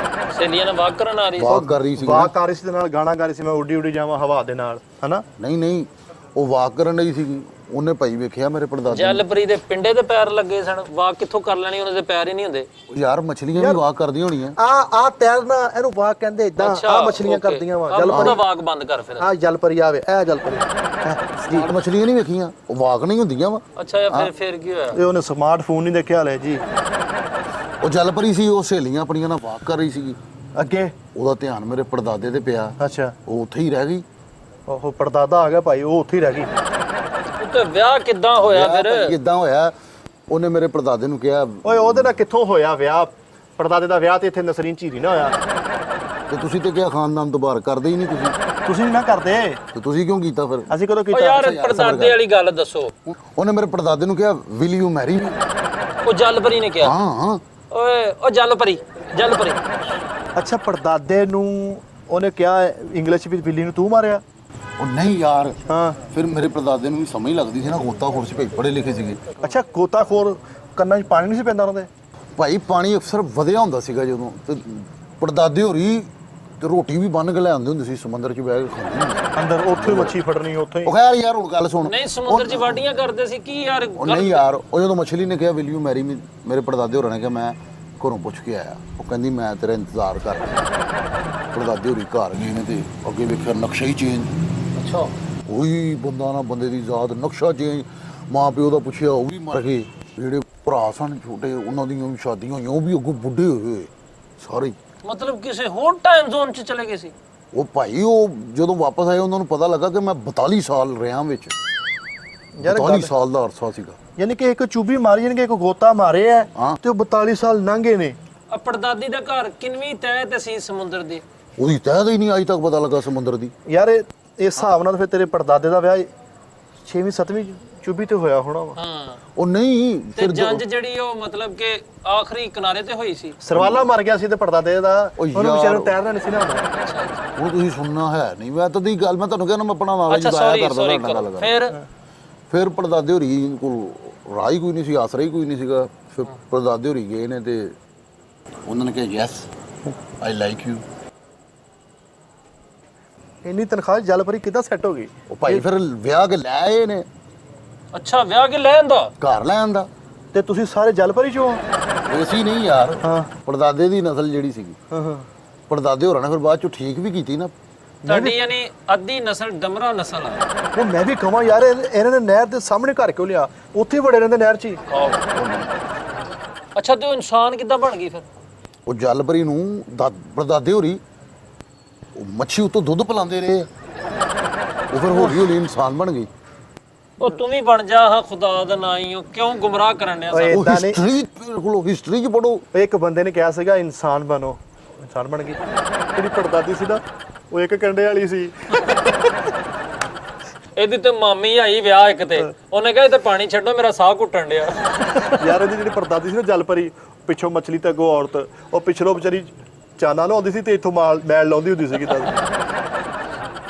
S2: ਸਹੇਲੀਆਂ ਨਾਲ ਵਾਕ ਕਰਨ ਆ ਰਹੀ ਸੀ?
S1: ਵਾਕ ਕਰ ਰਹੀ ਸੀ।
S3: ਵਾਕ ਕਰ ਰਹੀ ਸੀ, ਦੇ ਨਾਲ ਗਾਣਾ ਗਾ ਰਹੀ ਸੀ, ਮੈਂ ਉੱਡੀ ਉੱਡੀ ਜਾਵਾਂ ਹਵਾ ਦੇ ਨਾਲ, ਹਨਾ?
S1: ਨਹੀਂ ਨਹੀਂ, ਉਹ ਵਾਕ ਕਰਨ ਰਹੀ ਸੀਗੀ। ਉਹਨੇ ਭਾਈ ਵੇਖਿਆ ਮੇਰੇ ਪੜਦਾਦੇ ਨੂੰ।
S2: ਜਲਪਰੀ ਦੇ ਪਿੰਡੇ ਤੇ ਪੈਰ ਲੱਗੇ ਸਨ, ਵਾਕ ਕਿੱਥੋਂ ਕਰ ਲੈਣੀ? ਉਹਨਾਂ ਦੇ ਪੈਰ ਹੀ ਨਹੀਂ ਹੁੰਦੇ।
S1: ਯਾਰ ਮੱਛਲੀਆਂ ਵੀ ਵਾਕ ਕਰਦੀਆਂ ਹੋਣੀਆਂ।
S3: ਆ ਤੈਰਨਾ ਇਹਨੂੰ ਵਾਕ ਕਹਿੰਦੇ, ਇਦਾਂ ਆ ਮੱਛਲੀਆਂ ਕਰਦੀਆਂ ਵਾ।
S2: ਉਹਦਾ ਵਾਕ ਬੰਦ ਕਰ ਫਿਰ।
S3: ਆ ਜਲਪਰੀ ਆਵੇ, ਇਹ ਜਲਪਰੀ
S1: ਸਮਾਰਟ ਮੱਛਲੀਆਂ ਨਹੀਂ ਵੇਖੀਆਂ, ਉਹ ਵਾਕ ਨਹੀਂ ਹੁੰਦੀਆਂ ਵਾ।
S2: ਅੱਛਾ ਯਾਰ ਫਿਰ ਕੀ ਹੋਇਆ?
S3: ਇਹ ਉਹਨੇ ਸਮਾਰਟਫੋਨ ਨਹੀਂ ਦੇਖਿਆ ਹਲੇ ਜੀ।
S1: ਉਹ ਜਲਪਰੀ ਸੀ, ਉਹ ਸਹੇਲੀਆਂ ਆਪਣੀਆਂ ਨਾਲ ਵਾਕ ਕਰ ਰਹੀ ਸੀਗੀ।
S3: ਅੱਗੇ
S1: ਉਹਦਾ ਧਿਆਨ ਮੇਰੇ ਪੜਦਾਦੇ ਤੇ ਪਿਆ।
S3: ਅੱਛਾ,
S1: ਉਹ ਉੱਥੇ ਹੀ ਰਹਿ ਗਈ।
S3: ਉਹ ਪੜਦਾਦਾ ਆ ਗਿਆ ਭਾਈ, ਉਹ ਉੱਥੇ ਹੀ ਰਹਿ ਗਈ।
S2: ਤੇ ਵਿਆਹ ਕਿੱਦਾਂ ਹੋਇਆ ਫਿਰ?
S1: ਇਦਾਂ ਹੋਇਆ, ਉਹਨੇ ਮੇਰੇ ਪੜਦਾਦੇ ਨੂੰ ਕਿਹਾ,
S3: ਓਏ ਉਹਦੇ ਨਾਲ ਕਿੱਥੋਂ ਹੋਇਆ ਵਿਆਹ? ਪੜਦਾਦੇ ਦਾ ਵਿਆਹ ਤੇ ਇੱਥੇ ਨਸਰੀਨ ਝੀਰੀ ਨਾ ਹੋਇਆ।
S1: ਤੇ ਤੁਸੀਂ ਤੇ ਕਿਹਾ ਖਾਨਦਾਨ ਤੋਂ ਬਾਹਰ ਕਰਦੇ ਹੀ ਨਹੀਂ
S3: ਤੁਸੀਂ ਨਾ ਕਰਦੇ
S1: ਤੇ ਤੁਸੀਂ ਕਿਉਂ ਕੀਤਾ ਫਿਰ?
S3: ਅਸੀਂ ਕਦੋਂ
S2: ਓ
S3: ਕੀਤਾ?
S2: ਯਾਰ ਪੜਦਾਦੇ ਵਾਲੀ ਗੱਲ ਦੱਸੋ।
S1: ਉਹਨੇ ਮੇਰੇ ਪੜਦਾਦੇ ਨੂੰ ਕਿਹਾ, ਵਿਲ ਯੂ ਮੈਰੀ ਮੀ?
S2: ਉਹ ਜਲਪਰੀ ਨੇ ਕਿਹਾ?
S1: ਹਾਂ।
S2: ਓਏ ਉਹ ਜਲਪਰੀ
S3: ਅੱਛਾ, ਪੜਦਾਦੇ ਨੂੰ ਉਹਨੇ ਕਿਹਾ ਇੰਗਲਿਸ਼ ਵਿੱਚ ਬਿੱਲੀ ਨੂੰ ਤੂੰ ਮਾਰਿਆ?
S1: ਉਹ ਨਹੀਂ ਯਾਰ,
S3: ਹਾਂ।
S1: ਫਿਰ ਮੇਰੇ ਪੜਦਾਦੇ ਨੂੰ ਵੀ ਸਮਝ ਲੱਗਦੀ ਸੀ ਨਾ, ਗੋਤਾਖੋਰ ਸੀ ਭਾਈ, ਪੜ੍ਹੇ ਲਿਖੇ ਸੀਗੇ।
S3: ਅੱਛਾ, ਗੋਤਾਖੋਰ ਕੰਨਾਂ 'ਚ ਪਾਣੀ ਨਹੀਂ ਸੀ ਪੈਂਦਾ ਉਹਨਾਂ ਦੇ?
S1: ਭਾਈ ਪਾਣੀ ਅਕਸਰ ਵਧਿਆ ਹੁੰਦਾ ਸੀਗਾ ਜਦੋਂ, ਤੇ ਪੜਦਾਦੇ ਹੋਰੀ ਤੇ ਰੋਟੀ ਵੀ ਬੰਨ ਕੇ ਲੈ ਆਉਂਦੇ ਹੁੰਦੇ ਸੀ, ਸਮੁੰਦਰ 'ਚ ਬਹਿ ਕੇ ਖਾਂਦੇ ਹੁੰਦੇ ਸੀ।
S3: ਅੰਦਰ ਉੱਥੇ ਮੱਛੀ ਫੜਨੀ, ਉੱਥੇ ਹੀ।
S1: ਉਹ ਖੈਰ ਯਾਰ ਹੁਣ ਗੱਲ ਸੁਣ।
S2: ਨਹੀਂ ਸਮੁੰਦਰ 'ਚ ਵਾਡੀਆਂ ਕਰਦੇ ਸੀ ਕੀ ਯਾਰ?
S1: ਉਹ ਨਹੀਂ ਯਾਰ, ਉਹ ਜਦੋਂ ਮੱਛਲੀ ਨੇ ਕਿਹਾ ਵਿਲ ਯੂ ਮੈਰੀ ਮੀ, ਮੇਰੇ ਪੜਦਾਦੇ ਹੋਰਾਂ ਨੇ ਕਿਹਾ ਮੈਂ ਘਰੋਂ ਪੁੱਛ ਕੇ ਆਇਆ। ਉਹ ਕਹਿੰਦੀ ਮੈਂ ਤੇਰਾ ਇੰਤਜ਼ਾਰ ਕਰ ਰਿਹਾ। ਪੜਦਾਦੇ ਹੋਰੀ ਘਰ ਗਏ ਨੇ ਤੇ ਅੱਗੇ ਵੇਖਿਆ ਨਕਸ਼ਾ ਹੀ ਚੇਂਜ।
S2: ਅੱਛਾ।
S1: ਕੋਈ ਬੰਦਾ ਨਾ ਬੰਦੇ ਦੀ ਜ਼ਾਤ, ਨਕਸ਼ਾ ਚੇਂਜ। ਮਾਂ ਪਿਓ ਦਾ ਪੁੱਛਿਆ, ਉਹ ਵੀ ਮਰ ਗਏ। ਜਿਹੜੇ ਭਰਾ ਸਨ ਛੋਟੇ, ਉਹਨਾਂ ਦੀਆਂ ਵੀ ਸ਼ਾਦੀਆਂ ਹੋਈਆਂ, ਉਹ ਵੀ ਅੱਗੋਂ ਬੁੱਢੇ ਹੋਏ ਸਾਰੇ।
S2: ਮਤਲਬ ਕਿਸੇ ਹੋਰ ਟਾਈਮ ਜ਼ੋਨ 'ਚ ਚਲੇ ਗਏ ਸੀ?
S1: ਉਹ ਭਾਈ ਉਹ ਜਦੋਂ ਵਾਪਸ ਆਏ ਉਹਨਾਂ ਨੂੰ ਪਤਾ ਲੱਗਾ ਕਿ ਮੈਂ 42 ਸਾਲ ਰਿਹਾ ਵਿੱਚ।
S3: ਯਾਰ
S1: 42 ਸਾਲ ਦਾ ਅਰਸਾ ਸੀਗਾ।
S3: ਯਾਨੀ ਕਿ ਇੱਕ ਚੂਬੀ ਮਾਰੀ ਜਾਣਗੇ, ਇੱਕ ਗੋਤਾ ਮਾਰੇ ਆ
S1: ਹਾਂ।
S3: ਤੇ ਉਹ 42 ਸਾਲ ਲੰਘੇ ਨੇ।
S2: ਪੜਦਾਦੀ ਦਾ ਘਰ ਕਿੰਨਵੀਂ ਤਹਿ ਤੇ ਸੀ ਸਮੁੰਦਰ ਦੇ?
S1: ਉਹਦੀ ਤਹਿ ਦਾ ਹੀ ਨਹੀਂ ਅੱਜ ਤੱਕ ਪਤਾ ਲੱਗਾ ਸਮੁੰਦਰ ਦੀ।
S3: ਯਾਰ ਇਹ ਹਿਸਾਬ ਨਾਲ ਫਿਰ ਤੇਰੇ ਪੜਦਾਦੇ ਦਾ ਵਿਆਹ 6ਵੀਂ 7ਵੀਂ ਚੂਬੀ ਤੇ ਹੋਇਆ ਹੋਣਾ ਵਾ।
S2: ਹਾਂ।
S1: ਉਹ ਨਹੀਂ
S2: ਤੇ ਜੰਜ ਜਿਹੜੀ ਉਹ ਮਤਲਬ ਕਿ ਆਖਰੀ ਕਿਨਾਰੇ ਤੇ ਹੋਈ ਸੀ।
S3: ਸਰਵਾਲਾ ਮਰ ਗਿਆ ਸੀ ਤੇ ਪੜਦਾਦੇ ਦਾ ਉਹਨੂੰ
S1: ਯਾਰ।
S3: ਵਿਚਾਰੇ ਨੂੰ ਤੈਰਨਾ ਨਹੀਂ ਸੀ ਨਾ ਆਉਂਦਾ।
S1: ਉਹ ਤੁਸੀਂ ਸੁਣਨਾ ਹੈ ਨਹੀਂ। ਮੈਂ ਤਾਂ ਦੀ ਗੱਲ ਮੈਂ ਤੁਹਾਨੂੰ ਕਹਿੰਦਾ ਮੈਂ ਆਪਣਾ ਨੌਲੇਜ
S2: ਅੱਛਾ
S1: ਜ਼ਾਇਆ
S2: ਸੌਰੀ
S1: ਕਰਦਾ ਤੁਹਾਡਾ
S2: ਫਿਰ
S1: ਫਿਰ ਪੜਦਾਦੇ ਹੋਰੀ ਕੋਲ ਰਾਹ ਹੀ ਕੋਈ ਨਹੀਂ ਸੀ, ਆਸਰਾ ਹੀ ਕੋਈ ਨਹੀਂ ਸੀਗਾ। ਫਿਰ ਪੜਦਾਦੇ ਹੋਰੀ ਗਏ ਨੇ ਤੇ ਉਹਨਾਂ ਨੇ ਕਿਹਾ ਯੈਸ ਆਈ ਲਾਈਕ ਯੂ।
S3: ਇੰਨੀ ਤਨਖਾਹ ਜਲਪਰੀ ਕਿੱਦਾਂ ਸੈੱਟ ਹੋ ਗਈ?
S1: ਉਹ ਭਾਈ ਫਿਰ ਵਿਆਹ ਕੇ ਲੈ ਆਏ ਨੇ,
S2: ਅੱਛਾ ਵਿਆਹ ਕੇ ਲੈ ਆਂਦਾ?
S1: ਘਰ ਲੈ ਆਂਦਾ।
S3: ਤੇ ਤੁਸੀਂ ਸਾਰੇ ਜਲਪਰੀ ਚੋਂ?
S1: ਐਸੀ ਨਹੀਂ ਯਾਰ।
S3: ਹਾਂ।
S1: ਪੜਦਾਦੇ ਦੀ ਨਸਲ ਜਿਹੜੀ ਸੀਗੀ,
S3: ਹਾਂ।
S1: ਪੜਦਾਦੇ ਹੋਰਾਂ ਨੇ ਫਿਰ ਬਾਅਦ ਚੋਂ ਠੀਕ ਵੀ ਕੀਤੀ ਨਾ।
S2: ਤੁਹਾਡੀ ਯਾਨੀ ਅੱਧੀ ਨਸਲ ਡਮਰਾ ਨਸਲ ਆ।
S3: ਉਹ ਮੈਂ ਵੀ ਕਹਾਂ ਯਾਰ ਇਹਨਾਂ ਨੇ ਨਹਿਰ ਦੇ ਸਾਹਮਣੇ ਘਰ ਕਿਉਂ ਲਿਆ? ਉੱਥੇ ਹੀ ਬੜੇ ਰਹਿੰਦੇ ਨਹਿਰ 'ਚ ਹੀ।
S2: ਅੱਛਾ ਤੇ ਉਹ ਇਨਸਾਨ ਕਿੱਦਾਂ ਬਣ ਗਈ ਫਿਰ?
S1: ਉਹ ਜਲਪਰੀ ਨੂੰ ਪੜਦਾਦੇ ਹੋਰੀ ਉਹ ਮੱਛੀ ਉੱਤੋਂ ਦੁੱਧ ਪਿਲਾਉਂਦੇ ਰਹੇ। ਉਹ ਫਿਰ ਹੌਲੀ ਹੌਲੀ ਇਨਸਾਨ ਬਣ ਗਈ।
S2: ਉਹ ਤੂੰ ਵੀ ਬਣ ਜਾ ਹਾਂ ਖੁਦਾ ਦਾ ਨਾਂ ਹੀ। ਉਹ ਕਿਉਂ ਗੁੰਮਰਾਹ ਕਰਨ ਡਿਆ
S3: ਓਏ
S1: ਉਹ
S3: ਏਦਾਂ ਨਹੀਂ।
S1: ਹਿਸਟਰੀ 'ਚ ਪੜੋ।
S3: ਇੱਕ ਬੰਦੇ ਨੇ ਕਿਹਾ ਸੀਗਾ ਇਨਸਾਨ ਬਣੋ, ਇਨਸਾਨ ਬਣ ਗਈ। ਜਿਹੜੀ ਪੜਦਾਦੀ ਸੀ ਨਾ ਉਹ ਇੱਕ ਕੰਡੇ ਵਾਲੀ ਸੀ।
S2: ਇਹਦੀ ਤੇ ਮਾਮੀ ਆਈ ਵਿਆਹ ਇੱਕ ਤੇ ਉਹਨੇ ਕਿਹਾ ਇਹ ਤੇ ਪਾਣੀ ਛੱਡੋ ਮੇਰਾ ਸਾਹ ਘੁੱਟਣ ਡਿਆ।
S3: ਯਾਰ ਇਹਦੀ ਜਿਹੜੀ ਪੜਦਾਦੀ ਸੀ ਨਾ ਜਲਪਰੀ, ਪਿੱਛੋਂ ਮੱਛਲੀ ਤੇ ਅੱਗੋਂ ਔਰਤ, ਉਹ ਪਿਛਲੋਂ ਵਿਚਾਰੀ ਚਾਨਾ ਲਾਉਂਦੀ ਸੀ ਤੇ ਇੱਥੋਂ ਮੈਲ ਲਾਉਂਦੀ ਹੁੰਦੀ ਸੀਗੀ ਤਾਂ।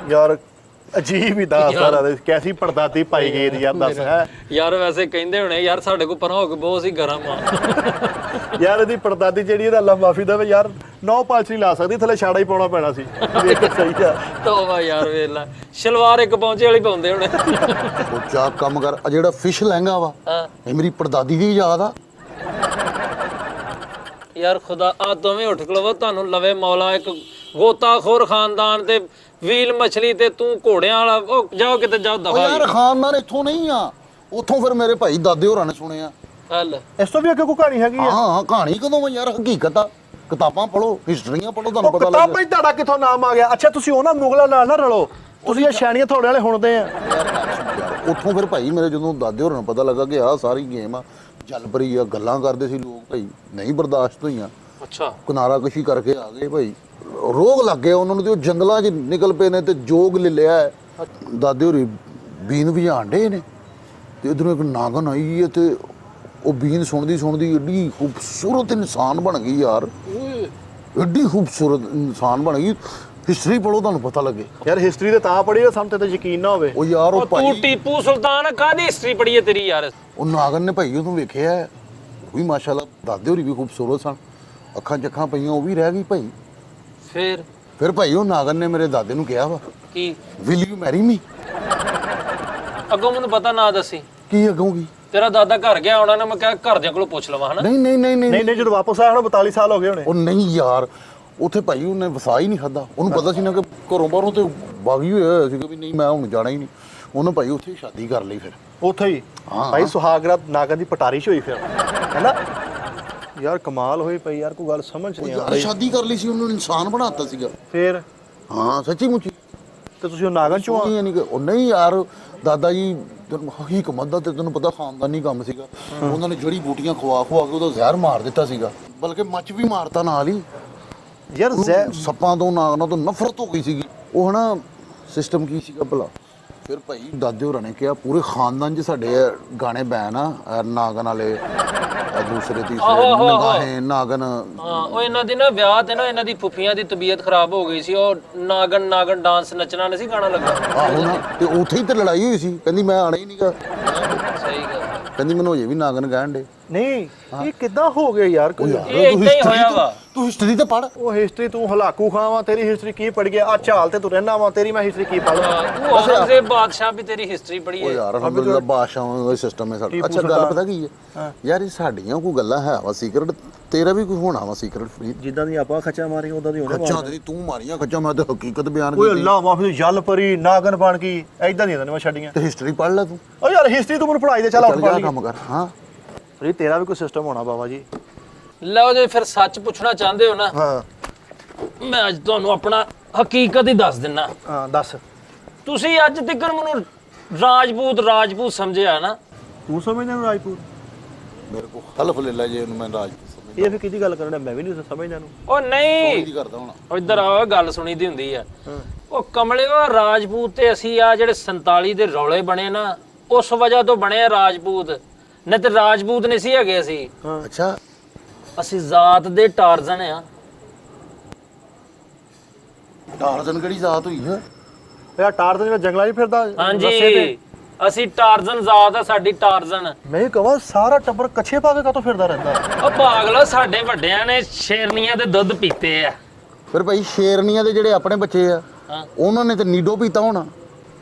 S3: ਯਾਰ ਅਜੀਬ ਹੀ ਦਾ ਸਾਰਾ ਕੈਸੀ ਪੜਦਾਦੀ ਪਾਈ ਗਈ ਯਾਰ ਦੱਸ ਹੈ।
S2: ਯਾਰ ਵੈਸੇ ਕਹਿੰਦੇ ਹੋਣੇ ਯਾਰ ਸਾਡੇ ਕੋਲ ਪਰਾਂ ਹੋ ਕੇ ਬਹੁਤ ਸੀ ਗਰਮ ਆ।
S3: ਯਾਰ ਇਹਦੀ ਪੜਦਾਦੀ ਜਿਹੜੀ ਇਹਦਾ ਅੱਲਾ ਮਾਫੀ ਦੇਵੇ ਯਾਰ 9 ਪਾਲਚ ਨਹੀਂ ਲਾ ਸਕਦੀ, ਥੱਲੇ ਛਾੜਾ ਹੀ ਪਾਉਣਾ ਪੈਣਾ ਸੀ। ਵੇਖ ਸਹੀ ਆ।
S2: ਤੋਬਾ ਯਾਰ ਵੇਲਾ ਸ਼ਲਵਾਰ ਇੱਕ ਪਹੁੰਚੇ ਵਾਲੀ ਪਾਉਂਦੇ ਹੋਣੇ।
S1: ਉਹ ਚਾ ਕੰਮ ਕਰ। ਆ ਜਿਹੜਾ ਫਿਸ਼ ਲਹਿੰਗਾ ਵਾ
S2: ਹਾਂ
S1: ਇਹ ਮੇਰੀ ਪੜਦਾਦੀ ਦੀ ਯਾਦ ਆ।
S2: ਯਾਰ ਖੁਦਾ ਆ ਦੋਵੇਂ ਉੱਠ ਖਲੋਵੋ ਤੁਹਾਨੂੰ ਲਵੇ ਮੌਲਾ। ਇੱਕ ਗੋਤਾਖੋਰ ਖਾਨਦਾਨ ਤੇ ਵੀਲ ਮਛਲੀ ਤੇ ਤੂੰ ਘੋੜਿਆਂ ਵਾਲਾ। ਉਹ ਜਾਓ ਕਿਤੇ ਜਾਓ
S1: ਉਹ
S2: ਦਫਾ।
S1: ਯਾਰ ਖਾਨਦਾਨ ਇੱਥੋਂ ਨਹੀਂ ਆ, ਉੱਥੋਂ ਫਿਰ ਮੇਰੇ ਭਾਈ ਦਾਦੇ ਹੋਰਾਂ ਨੇ ਸੁਣਿਆ।
S2: ਹਲ
S3: ਇਸ ਤੋਂ ਵੀ ਅੱਗੇ ਕੋਈ ਕਹਾਣੀ ਹੈਗੀ ਆ?
S1: ਹਾਂ ਕਹਾਣੀ ਕਦੋਂ ਆ ਯਾਰ? ਹਕੀਕਤ ਆ। ਕਿਤਾਬਾਂ ਪੜੋ, ਹਿਸਟਰੀਆਂ ਪੜੋ, ਤੁਹਾਨੂੰ ਪਤਾ
S3: ਕਿਤਾਬਾਂ
S1: ਲੱਗੇ।
S3: ਹੀ ਤੁਹਾਡਾ ਕਿੱਥੋਂ ਨਾਮ ਆ ਗਿਆ? ਅੱਛਾ ਤੁਸੀਂ ਉਹਨਾਂ ਮੁਗਲਾਂ ਨਾਲ ਨਾ ਰਲੋ, ਤੁਸੀਂ ਇਹ ਸ਼ੈਣੀਆਂ ਥੋੜੇ ਵਾਲੇ ਹੁਣਦੇ ਆ।
S1: ਯਾਰ ਉੱਥੋਂ ਫਿਰ ਭਾਈ ਮੇਰੇ ਜਦੋਂ ਦਾਦੇ ਹੋਰਾਂ ਨੂੰ ਪਤਾ ਲੱਗਾ ਕਿ ਆਹ ਸਾਰੀ ਗੇਮ ਆ, ਜਲਪਰੀ ਆ, ਗੱਲਾਂ ਕਰਦੇ ਸੀ ਲੋਕ, ਭਾਈ ਨਹੀਂ ਬਰਦਾਸ਼ਤ ਹੋਈਆਂ।
S2: ਅੱਛਾ
S1: ਕਿਨਾਰਾ ਕਸ਼ੀ ਕਰਕੇ ਆ ਗਏ ਭਾਈ। ਰੋਗ ਲੱਗ ਗਿਆ ਉਹਨਾਂ ਨੂੰ ਤੇ ਉਹ ਜੰਗਲਾਂ 'ਚ ਨਿਕਲ ਪਏ ਨੇ ਤੇ ਜੋਗ ਲੈ ਲਿਆ ਹੈ। ਦਾਦੇ ਹੋਰੀ ਬੀਨ ਵਜਾਣ ਡੇ ਨੇ ਤੇ ਇਧਰੋਂ ਇੱਕ ਨਾਗਨ ਆਈ ਹੈ ਤੇ ਉਹ ਬੀਨ ਸੁਣਦੀ ਸੁਣਦੀ ਏਡੀ ਖੂਬਸੂਰਤ ਇਨਸਾਨ ਬਣ ਗਈ ਯਾਰ। ਏਡੀ ਖੂਬਸੂਰਤ ਇਨਸਾਨ ਬਣ ਗਈ। ਹਿਸਟਰੀ ਪੜੋ ਤੁਹਾਨੂੰ ਪਤਾ ਲੱਗੇ।
S3: ਯਾਰ ਹਿਸਟਰੀ ਤੇ ਤਾਂ ਪੜ੍ਹੀ ਸਾਨੂੰ ਤੇ ਯਕੀਨ ਨਾ ਹੋਵੇ।
S1: ਉਹ ਯਾਰ ਉਹ
S2: ਤੂੰ
S1: ਭਾਈ
S2: ਟੀਪੂ ਸੁਲਤਾਨ ਕਾਹਦੀ ਹਿਸਟਰੀ ਪੜ੍ਹੀ ਹੈ ਤੇਰੀ ਯਾਰ?
S1: ਉਹ ਨਾਗਨ ਨੇ ਭਾਈ ਉਹਨੂੰ ਵੇਖਿਆ ਉਹ ਵੀ ਮਾਸ਼ਾਅੱਲਾ ਦਾਦੇ ਹੋਰੀ ਵੀ ਖੂਬਸੂਰਤ ਸਨ। ਅੱਖਾਂ ਚੱਖਾਂ ਪਈਆਂ ਉਹ ਵੀ ਰਹਿ ਗਈ ਭਾਈ।
S2: ਫਿਰ
S1: ਭਾਈ ਉਹ ਨਾਗਨ ਨੇ ਮੇਰੇ ਦਾਦੇ ਨੂੰ ਕਿਹਾ ਵਾ
S2: ਕੀ
S1: ਵਿਲ ਯੂ ਮੈਰੀ ਮੀ।
S2: ਅੱਗੋਂ ਮੈਨੂੰ ਪਤਾ ਨਾ ਦੱਸੀ।
S1: ਕੀ ਅੱਗੋਂ ਕੀ?
S2: ਤੇਰਾ ਦਾਦਾ ਘਰ ਗਿਆ ਹੋਣਾ ਨਾ, ਮੈਂ ਕਿਹਾ ਘਰਦਿਆਂ ਕੋਲੋਂ ਪੁੱਛ ਲਵਾਂ ਹਨਾ।
S1: ਨਹੀਂ ਨਹੀਂ ਨਹੀਂ ਨਹੀਂ
S3: ਨਹੀਂ ਜਦੋਂ ਵਾਪਸ ਆਇਆ ਹੁਣ 42 ਸਾਲ ਹੋ ਗਏ ਹੋਣੇ।
S1: ਉਹ ਨਹੀਂ ਯਾਰ ਉੱਥੇ ਭਾਈ ਉਹਨੇ ਵਸਾ ਹੀ ਨਹੀਂ ਖਾਦਾ। ਉਹਨੂੰ ਪਤਾ ਸੀ ਨਾ ਕਿ ਘਰੋਂ ਬਾਹਰੋਂ ਤੇ ਬਾਗੀ ਹੋਇਆ ਸੀਗਾ ਵੀ ਨਹੀਂ ਮੈਂ ਹੁਣ ਜਾਣਾ ਹੀ ਨਹੀਂ। ਉਹਨੇ ਭਾਈ ਉੱਥੇ ਸ਼ਾਦੀ ਕਰ ਲਈ ਫਿਰ
S3: ਉੱਥੇ ਹੀ
S1: ਹਾਂ।
S3: ਭਾਈ ਸੁਹਾਗਰਾਤ ਨਾਗਨ ਦੀ ਪਟਾਰੀ 'ਚ ਹੋਈ ਫਿਰ ਹੈਨਾ। ਯਾਰ ਕਮਾਲ ਹੋਈ ਪਈ ਯਾਰ, ਕੋਈ ਗੱਲ ਸਮਝ ਨਹੀਂ
S1: ਯਾਰ
S3: ਆਉਂਦੀ।
S1: ਸ਼ਾਦੀ ਕਰ ਲਈ ਸੀ, ਉਹਨੂੰ ਇਨਸਾਨ ਬਣਾਤਾ ਸੀਗਾ।
S3: ਫਿਰ
S1: ਹਾਂ ਸੱਚੀ ਮੁੱਚੀ।
S3: ਤੇ ਤੁਸੀਂ ਉਹ ਨਾਗਨ ਚੋਂ ਆ?
S1: ਨਹੀਂ ਉਹ ਨਹੀਂ ਯਾਰ ਦਾਦਾ ਜੀ ਤੈਨੂੰ ਹਕੀਕਤ ਦਾ ਤੇ ਤੈਨੂੰ ਪਤਾ ਖਾਨਦਾਨੀ ਕੰਮ ਸੀਗਾ। ਉਹਨਾਂ ਨੇ ਜੜੀ ਬੂਟੀਆਂ ਖਵਾ ਕੇ ਉਹਦਾ ਜ਼ਹਿਰ ਮਾਰ ਦਿੱਤਾ ਸੀਗਾ, ਬਲਕਿ ਮੱਚ ਵੀ ਮਾਰਤਾ ਨਾਲ ਹੀ।
S3: ਯਾਰ
S1: ਸੱਪਾਂ ਤੋਂ ਨਾਗਾਂ ਤੋਂ ਨਫ਼ਰਤ ਹੋ ਗਈ ਸੀਗੀ। ਉਹ ਹਨਾ ਸਿਸਟਮ ਕੀ ਸੀਗਾ ਭਲਾ। ਫਿਰ ਭਾਈ ਦਾਦੇ ਹੋਰਾਂ ਨੇ ਕਿਹਾ ਪੂਰੇ ਖਾਨਦਾਨ 'ਚ ਸਾਡੇ ਗਾਣੇ ਬੈਨ ਆ ਨਾਗਨ ਵਾਲੇ, ਦੂਸਰੇ ਤੀਸਰੇ ਨਗਾਹੇ ਨਾਗਨ।
S2: ਹਾਂ ਉਹ ਇਹਨਾਂ ਦੀ ਨਾ ਵਿਆਹ ਤੇ ਨਾ ਇਹਨਾਂ ਦੀ ਫੁੱਫੀਆਂ ਦੀ ਤਬੀਅਤ ਖਰਾਬ ਹੋ ਗਈ ਸੀ। ਉਹ ਨਾਗਨ ਨਾਗਨ ਡਾਂਸ ਨੱਚਣਾ ਨਹੀਂ ਸੀ ਗਾਣਾ ਲੱਗਾ।
S1: ਆਹੋ ਨਾ ਤੇ ਉੱਥੇ ਹੀ ਤੇ ਲੜਾਈ ਹੋਈ ਸੀ। ਕਹਿੰਦੀ ਮੈਂ ਆਣਾ ਹੀ ਨਹੀਂਗਾ।
S2: ਸਹੀ ਗੱਲ।
S1: ਕਹਿੰਦੀ ਮੈਨੂੰ ਅਜੇ ਵੀ ਨਾਗਨ ਕਹਿਣ ਡੇ।
S3: ਨਹੀਂ ਇਹ ਕਿੱਦਾਂ ਹੋ ਗਿਆ ਯਾਰ? ਕੋਈ
S2: ਇਹ ਏਦਾਂ ਹੀ ਹੋਇਆ ਵਾ।
S1: ਤੂੰ ਹਿਸਟਰੀ ਤੇ ਪੜ੍ਹ।
S3: ਉਹ ਹਿਸਟਰੀ ਤੂੰ ਹਲਾਕੂ ਖਾਂ ਵਾ, ਤੇਰੀ ਹਿਸਟਰੀ ਕੀ ਪੜ ਗਿਆ? ਆ ਚਾਲ ਤੇ ਤੂੰ ਰਹਿਣਾ ਵਾ, ਤੇਰੀ ਮੈਂ ਹਿਸਟਰੀ ਕੀ ਪੜ ਲਾਂ?
S2: ਤੂੰ ਔਰੰਗਜ਼ੇਬ ਬਾਦਸ਼ਾਹ ਵੀ ਤੇਰੀ ਹਿਸਟਰੀ ਪੜ੍ਹੀ
S1: ਉਹ
S2: ਹੈ।
S1: ਯਾਰ ਅਲਹਮਦੁਲਿਲਾ ਬਾਦਸ਼ਾਹਾਂ ਦਾ ਸਿਸਟਮ ਹੈ ਸਾਡਾ। ਅੱਛਾ ਗੱਲ ਪਤਾ ਕੀ ਹੈ ਯਾਰ, ਇਹ ਸਾਡੀਆਂ ਕੋਈ ਗੱਲਾਂ ਹੈ ਵਾ ਸੀਕ੍ਰੇਟ, ਤੇਰਾ ਵੀ ਕੋਈ ਹੋਣਾ ਵਾ ਸੀਕ੍ਰੇਟ ਫਰੀਦ।
S3: ਜਿੱਦਾਂ ਦੀ ਆਪਾਂ ਖੱਚਾ ਮਾਰੀਆਂ ਉਦਾਂ ਦੀ ਹੋਣਾ।
S1: ਖੱਚਾਂ ਤੇ ਤੂੰ ਮਾਰੀਆਂ ਖੱਚਾਂ, ਮੈਂ ਤੇ ਹਕੀਕਤ ਬਿਆਨ
S3: ਓਏ
S1: ਕੀਤੀ।
S3: ਅੱਲਾ ਮਾਫੀ ਜਲ ਪਰੀ ਨਾਗਨ ਬਣ ਗਈ ਐਦਾਂ ਦੀਆਂ ਨੇ ਮੈਂ ਛੱਡੀਆਂ।
S1: ਤੇ ਹਿਸਟਰੀ ਪੜ੍ਹ ਲੈ ਤੂੰ।
S3: ਓ ਯਾਰ ਹਿਸਟਰੀ ਤੂੰ ਮੈਨੂੰ ਪੜਾਈ ਦੇ ਚੱਲ
S1: ਚੱਲ ਜਾ ਕੰਮ ਕਰ। ਹਾਂ
S3: ਫਰੀ ਤੇਰਾ ਵੀ ਕੋਈ ਸਿਸਟਮ ਹੋਣਾ ਬਾਬਾ ਜੀ।
S2: ਲਓ ਜੇ ਫਿਰ ਸੱਚ ਪੁੱਛਣਾ ਚਾਹੁੰਦੇ ਹੋ ਨਾ
S3: ਹਾਂ
S2: ਮੈਂ ਅੱਜ ਤੁਹਾਨੂੰ ਆਪਣਾ ਹਕੀਕਤ ਹੀ ਦੱਸ ਦਿੰਨਾ।
S3: ਹਾਂ ਦੱਸ।
S2: ਤੁਸੀਂ ਅੱਜ ਤੱਕ ਮੈਨੂੰ ਰਾਜਪੂਤ ਸਮਝਿਆ ਨਾ?
S3: ਤੂੰ ਸਮਝਦਾ ਨੂੰ ਰਾਜਪੂਤ?
S1: ਮੇਰੇ ਕੋ ਹਲਫ ਲੈ ਲੈ ਜੇ ਇਹਨੂੰ ਮੈਂ ਰਾਜਪੂਤ ਸਮਝ।
S3: ਇਹ ਫਿਰ ਕਿਹਦੀ ਗੱਲ ਕਰਨਾ, ਮੈਂ ਵੀ ਨਹੀਂ ਸਮਝਦਾ ਇਹਨੂੰ।
S2: ਉਹ ਨਹੀਂ
S1: ਕੀ ਕਰਦਾ ਹੁਣ?
S2: ਉਹ ਇੱਧਰ ਆ, ਗੱਲ ਸੁਣੀ ਦੀ ਹੁੰਦੀ ਆ। ਉਹ ਕਮਲਿਓ, ਰਾਜਪੂਤ ਤੇ ਅਸੀਂ ਆ ਜਿਹੜੇ 47 ਦੇ ਰੌਲੇ ਬਣੇ ਨਾ, ਉਸ ਵਜ੍ਹਾ ਤੋਂ ਬਣੇ ਆ ਰਾਜਪੂਤ, ਨਹੀਂ ਤੇ ਰਾਜਪੂਤ ਨਹੀਂ ਸੀ ਹੈਗੇ ਅਸੀਂ।
S1: ਅੱਛਾ,
S2: ਅਸੀਂ ਜ਼ਾਤ ਦੇ ਟਾਰਜ਼ਨ ਆ।
S1: ਟਾਰਜ਼ਨ ਕਿਹੜੀ ਜ਼ਾਤ ਹੋਈ ਹੈ?
S3: ਯਾਰ ਟਾਰਜ਼ਨ ਜਿਹੜਾ ਜੰਗਲਾਂ 'ਚ ਫਿਰਦਾ
S2: ਹਾਂਜੀ, ਅਸੀਂ ਟਾਰਜ਼ਨ ਜ਼ਾਤ ਆ ਸਾਡੀ, ਟਾਰਜ਼ਨ।
S3: ਮੈਂ ਕਹਾਂ ਸਾਰਾ ਟੱਬਰ ਕੱਛੇ ਪਾ ਕੇ ਕਾਹਤੋਂ ਫਿਰਦਾ ਰਹਿੰਦਾ?
S2: ਉਹ ਪਾਗਲੋ, ਸਾਡੇ ਵੱਡਿਆਂ ਨੇ ਸ਼ੇਰਨੀਆਂ ਦੇ ਦੁੱਧ ਪੀਤੇ ਆ।
S1: ਫਿਰ ਭਾਈ ਸ਼ੇਰਨੀਆਂ ਦੇ ਜਿਹੜੇ ਆਪਣੇ ਬੱਚੇ ਆ, ਉਹਨਾਂ ਨੇ ਤੇ ਨੀਡੋ ਪੀਤਾ ਹੋਣਾ।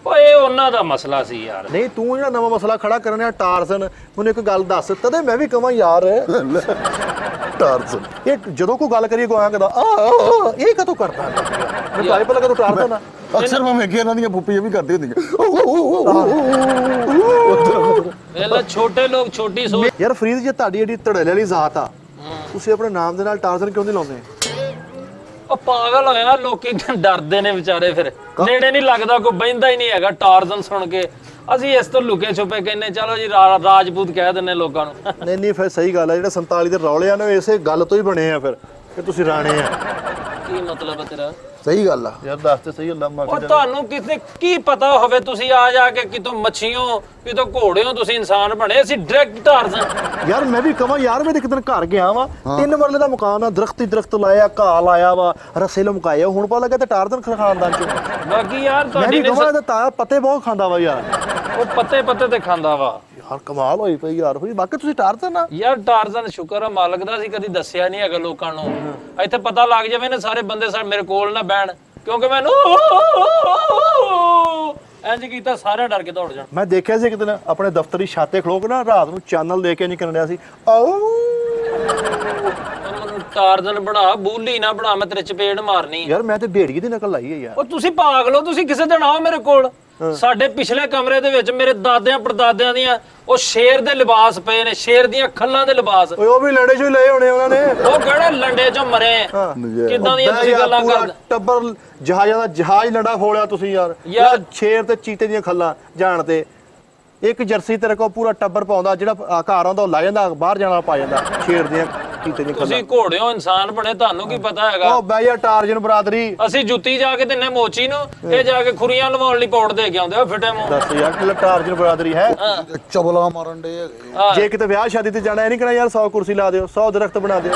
S2: ਓਏ ਉਹਨਾਂ ਦਾ ਮਸਲਾ ਸੀ ਯਾਰ।
S3: ਨਹੀਂ ਤੂੰ ਜਿਹੜਾ ਨਵਾਂ ਮਸਲਾ ਖੜਾ ਕਰਨਿਆ ਟਾਰਜ਼ਨ, ਮੈਨੂੰ ਇੱਕ ਗੱਲ ਦੱਸ ਤਦੇ ਮੈਂ ਵੀ ਕਹਾਂ ਯਾਰ ਟਾਰਜ਼ਨ। ਇਹ ਜਦੋਂ ਕੋਈ ਗੱਲ ਕਰੀਏ ਕੋਈ ਕਹਿੰਦਾ ਇਹ ਕਦੋਂ ਕਰਦਾ? ਮੈਨੂੰ ਤਾਂ ਪਤਾ ਕਦੋਂ ਟਾਰਜ਼ਨ ਆ।
S1: ਅਕਸਰ ਮੈਂ ਵੇਖਿਆ ਇਹਨਾਂ ਦੀਆਂ ਫੁੱਪੀਆਂ ਵੀ ਕਰਦੀ ਹੁੰਦੀਆਂ।
S2: ਵੇਲਾ ਛੋਟੇ ਲੋਕ ਛੋਟੀ ਸੋਚ।
S3: ਯਾਰ ਫਰੀਦ, ਜੇ ਤੁਹਾਡੀ ਜਿਹੜੀ ਧੜੇਲੇ ਵਾਲੀ ਜ਼ਾਤ ਆ, ਤੁਸੀਂ ਆਪਣੇ ਨਾਮ ਦੇ ਨਾਲ ਟਾਰਜ਼ਨ ਕਿਉਂ ਨਹੀਂ ਲਾਉਂਦੇ?
S2: ਉਹ ਪਾਗਲ ਹੋਇਆ, ਲੋਕੀ ਡਰਦੇ ਨੇ ਵਿਚਾਰੇ, ਫਿਰ ਨੇੜੇ ਨਹੀਂ ਲੱਗਦਾ, ਕੋਈ ਬਹਿੰਦਾ ਹੀ ਨਹੀਂ ਹੈਗਾ ਟਾਰਜ਼ਨ ਸੁਣ ਕੇ। ਅਸੀਂ ਇਸ ਤੋਂ ਲੁਕੇ ਛੁਪੇ ਕਹਿੰਨੇ ਚਲੋ ਜੀ ਰਾਜਪੂਤ ਕਹਿ ਦਿੰਨੇ ਲੋਕਾਂ ਨੂੰ।
S3: ਨਹੀਂ ਫਿਰ ਸਹੀ ਗੱਲ ਆ, ਜਿਹੜੇ 47 ਦੇ ਰੌਲੇ ਆ ਨੇ ਇਸੇ ਗੱਲ ਤੋਂ ਹੀ ਬਣੇ ਆ ਫਿਰ ਕਿ ਤੁਸੀਂ ਰਾਣੇ ਆ।
S2: ਕੀ ਮਤਲਬ ਹੈ ਤੇਰਾ?
S1: ਸਹੀ ਗੱਲ ਆ
S3: ਯਾਰ ਦੱਸ ਤੇ ਸਹੀ ਅੱਲਾ
S2: ਉਹ ਤੁਹਾਨੂੰ ਕਿਸੇ ਕੀ ਪਤਾ ਹੋਵੇ, ਤੁਸੀਂ ਆ ਜਾ ਕੇ ਕਿਤੋਂ ਮੱਛੀਓ ਕਿਤੋਂ ਘੋੜਿਓ ਤੁਸੀਂ ਇਨਸਾਨ ਬਣੇ, ਅਸੀਂ ਡਾਇਰੈਕਟ ਟਾਰਜ਼ਨ।
S3: ਯਾਰ ਮੈਂ ਵੀ ਕਹਾਂ ਯਾਰ, ਮੈਂ ਇੱਕ ਦਿਨ ਘਰ ਗਿਆ ਵਾ, 3 ਮਰਲੇ ਦਾ ਮਕਾਨ ਆ, ਦਰਖਤ ਹੀ ਦਰਖਤ ਲਾਇਆ, ਘਾਹ ਲਾਇਆ ਵਾ, ਰਸੇ ਲਮਕਾਏ, ਹੁਣ ਪਤਾ ਲੱਗਾ ਤੇ ਟਾਰਜ਼ਨ ਖਾਨਦਾਨ ਚੋਂ।
S2: ਬਾਕੀ ਯਾਰ
S3: ਮੈਂ
S2: ਤੁਹਾਡੀ
S3: ਵੀ ਕਹਾਂ ਤਾਂ ਪੱਤੇ ਬਹੁਤ ਖਾਂਦਾ ਵਾ ਯਾਰ।
S2: ਉਹ ਪੱਤੇ ਤੇ ਖਾਂਦਾ ਵਾ
S3: ਯਾਰ ਕਮਾਲ ਹੋਈ ਪਈ ਯਾਰ, ਹੋਈ ਬਾਕੀ ਤੁਸੀਂ ਟਾਰਜ਼ਨ ਆ
S2: ਯਾਰ। ਟਾਰਜ਼ਨ ਸ਼ੁਕਰ ਆ ਮਾਲਕ ਦਾ, ਅਸੀਂ ਕਦੀ ਦੱਸਿਆ ਨਹੀਂ ਹੈਗਾ ਲੋਕਾਂ ਨੂੰ। ਇੱਥੇ ਪਤਾ ਲੱਗ ਜਾਵੇ ਨਾ, ਸਾਰੇ ਬੰਦੇ ਸਾਡੇ ਮੇਰੇ ਕੋਲ ਨਾ ਬਹਿਣ, ਕਿਉਂਕਿ ਮੈਨੂੰ ਇੰਜ ਕੀਤਾ ਸਾਰੇ ਡਰ ਕੇ ਦੌੜ ਜਾਣ।
S3: ਮੈਂ ਦੇਖਿਆ ਸੀ ਇੱਕ ਦਿਨ ਆਪਣੇ ਦਫ਼ਤਰੀ ਛੱਤ ਤੇ ਖਲੋ ਕੇ ਨਾ, ਰਾਤ ਨੂੰ ਚੈਨਲ ਦੇ ਕੇ ਨਹੀਂ ਕਰਨ ਰਿਹਾ ਸੀ।
S2: ਮੈਨੂੰ ਟਾਰਜ਼ਨ ਬਣਾ, ਬੂਲੀ ਨਾ ਬਣਾ, ਮੈਂ ਤੇਰੇ ਚਪੇੜ ਮਾਰਨੀ।
S3: ਯਾਰ ਮੈਂ ਤੇ ਭੇੜੀਏ ਦੀ ਨਕਲ ਲਾਈ ਹੈ ਯਾਰ।
S2: ਉਹ ਤੁਸੀਂ ਪਾਗਲ ਹੋ, ਤੁਸੀਂ ਕਿਸੇ ਦਿਨ ਆਓ ਮੇਰੇ ਕੋਲ। ਸਾਡੇ ਪਿਛਲੇ ਕਮਰੇ ਦੇ ਵਿੱਚ ਮੇਰੇ ਦਾਦਿਆਂ ਪੜਦਾਦਿਆਂ ਦੀਆਂ ਉਹ ਸ਼ੇਰ ਦੇ ਲਿਬਾਸ ਪਏ ਨੇ, ਸ਼ੇਰ ਦੀਆਂ ਖੱਲਾਂ ਦੇ ਲਿਬਾਸ।
S3: ਓਏ ਉਹ ਵੀ ਲੜੇ ਚੋਂ ਲਏ ਹੋਣੇ ਉਹਨਾਂ ਨੇ।
S2: ਉਹ ਕਿਹੜੇ ਲੰਡੇ ਚੋਂ ਮਰੇ? ਕਿੱਦਾਂ ਦੀਆਂ ਤੁਸੀਂ ਗੱਲਾਂ ਕਰਦੇ?
S3: ਟੱਬਰ ਜਹਾਜ਼ਾਂ ਦਾ ਜਹਾਜ਼ ਲੰਡਾ ਖੋਲਿਆ ਤੁਸੀਂ ਯਾਰ। ਯਾਰ ਸ਼ੇਰ ਤੇ ਚੀਤੇ ਦੀਆਂ ਖੱਲਾਂ ਜਾਣ ਤੇ ਇੱਕ ਜਰਸੀ ਤੇਰੇ ਕੋਲ ਪੂਰਾ ਟੱਬਰ ਪਾਉਂਦਾ, ਜਿਹੜਾ ਘਰ ਆਉਂਦਾ ਉਹ ਲੈ ਜਾਂਦਾ, ਬਾਹਰ ਜਾਣਾ ਪਾ ਜਾਂਦਾ ਸ਼ੇਰ ਦੀਆਂ ਚੀਤੇ ਦੀਆਂ ਖੱਲਾਂ।
S2: ਤੁਸੀਂ ਘੋੜਿਓ ਇਨਸਾਨ ਬਣੇ, ਤੁਹਾਨੂੰ ਕੀ ਪਤਾ ਹੈਗਾ?
S3: ਉਹ ਬਈ ਯਾਰ ਟਾਰਜ਼ਨ ਬਰਾਦਰੀ।
S2: ਅਸੀਂ ਜੁੱਤੀ ਜਾ ਕੇ ਦਿੰਨੇ ਮੋਚੀ ਨੂੰ, ਇਹ ਜਾ ਕੇ ਖੁਰੀਆਂ ਲਵਾਉਣ ਲਈ ਪੌੜ ਦੇ ਕੇ ਆਉਂਦੇ ਆ ਫਿੱਟੇ ਮੂੰਹ।
S3: ਦੱਸ ਯਾਰ ਕਿ ਟਾਰਜ਼ਨ ਬਰਾਦਰੀ ਹੈ।
S1: ਚਬਲਾ ਮਾਰਨ ਦੇ ਹੈਗੇ।
S3: ਜੇ ਕਿਤੇ ਵਿਆਹ ਸ਼ਾਦੀ ਤੇ ਜਾਣਾ, ਇਹ ਨਹੀਂ ਕਹਿਣਾ ਯਾਰ 100 ਕੁਰਸੀ ਲਾ ਦਿਓ, 100 ਦਰਖਤ ਬਣਾ ਦਿਓ।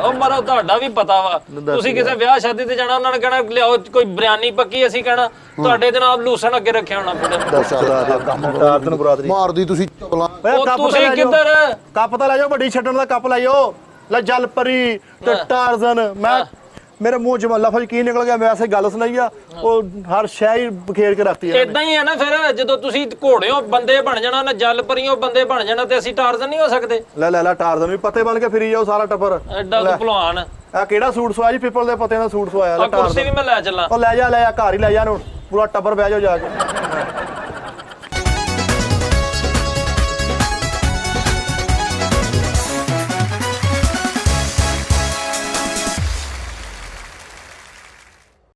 S2: ਉਹ ਮਾਰਾ ਤੁਹਾਡਾ ਵੀ ਪਤਾ ਵਾ, ਤੁਸੀਂ ਕਿਸੇ ਵਿਆਹ ਸ਼ਾਦੀ ਤੇ ਜਾਣਾ, ਉਹਨਾਂ ਨੇ ਕਹਿਣਾ ਲਿਆਓ ਕੋਈ ਬਿਰਿਆਨੀ ਪੱਕੀ, ਅਸੀਂ ਕਹਿਣਾ ਤੁਹਾਡੇ ਦੇ ਨਾਲ ਲੂਸਣ ਅੱਗੇ ਰੱਖਿਆ ਹੋਣਾ ਫਿੱਟੇ ਮੂੰਹ।
S3: ਟਾਰਜ਼ਨ ਬਰਾਦਰੀ
S1: ਮਾਰਦੀ ਤੁਸੀਂ ਚਬਲਾ।
S2: ਉਹ ਤੁਸੀਂ ਕਿੱਧਰ?
S3: ਕੱਪ ਤਾਂ ਲੈ ਜਾਓ, ਵੱਡੀ ਛੱਡਣ ਦਾ ਕੱਪ ਲੈ ਜਾਓ। ਲੈ ਜਲ ਪਰੀ ਤੇ ਟਾਰਜ਼ਨ, ਮੈਂ ਮੇਰੇ ਮੂੰਹ ਚ ਲਫ਼ਜ਼ ਕੀ ਨਿਕਲ ਗਿਆ, ਮੈਂ ਐਸੇ ਗੱਲ ਸੁਣਾਈ ਆ, ਉਹ ਹਰ ਸ਼ੈ ਹੀ ਬਖੇਰ ਕੇ ਰੱਖਤੀ।
S2: ਇਦਾਂ ਹੀ ਹੈ ਨਾ ਫਿਰ, ਜਦੋਂ ਤੁਸੀਂ ਘੋੜਿਓ ਬੰਦੇ ਬਣ ਜਾਣਾ ਨਾ, ਜਲ ਪਰੀਓ ਬੰਦੇ ਬਣ ਜਾਣਾ, ਤੇ ਅਸੀਂ ਟਾਰਜ਼ਨ ਨਹੀਂ ਹੋ ਸਕਦੇ।
S3: ਲੈ ਟਾਰਜ਼ਨ ਵੀ ਪੱਤੇ ਬਣ ਕੇ ਫਿਰੀ ਜਾਓ ਸਾਰਾ ਟੱਬਰ।
S2: ਐਡਾ ਕੁ ਭਲਵਾਨ।
S3: ਆ ਕਿਹੜਾ ਸੂਟ ਸਵਾਇਆ ਜੀ? ਪਿੱਪਲ ਦੇ ਪੱਤੇ ਦਾ ਸੂਟ ਸਵਾਇਆ।
S2: ਆ ਕੁਰਸੀ ਵੀ ਮੈਂ ਲੈ ਚੱਲਾਂ।
S3: ਉਹ ਲੈ ਜਾ ਘਰ ਹੀ ਲੈ ਜਾ ਨੂੰ, ਪੂਰਾ ਟੱਬਰ ਬਹਿ ਜਾਓ ਜਾ ਕੇ।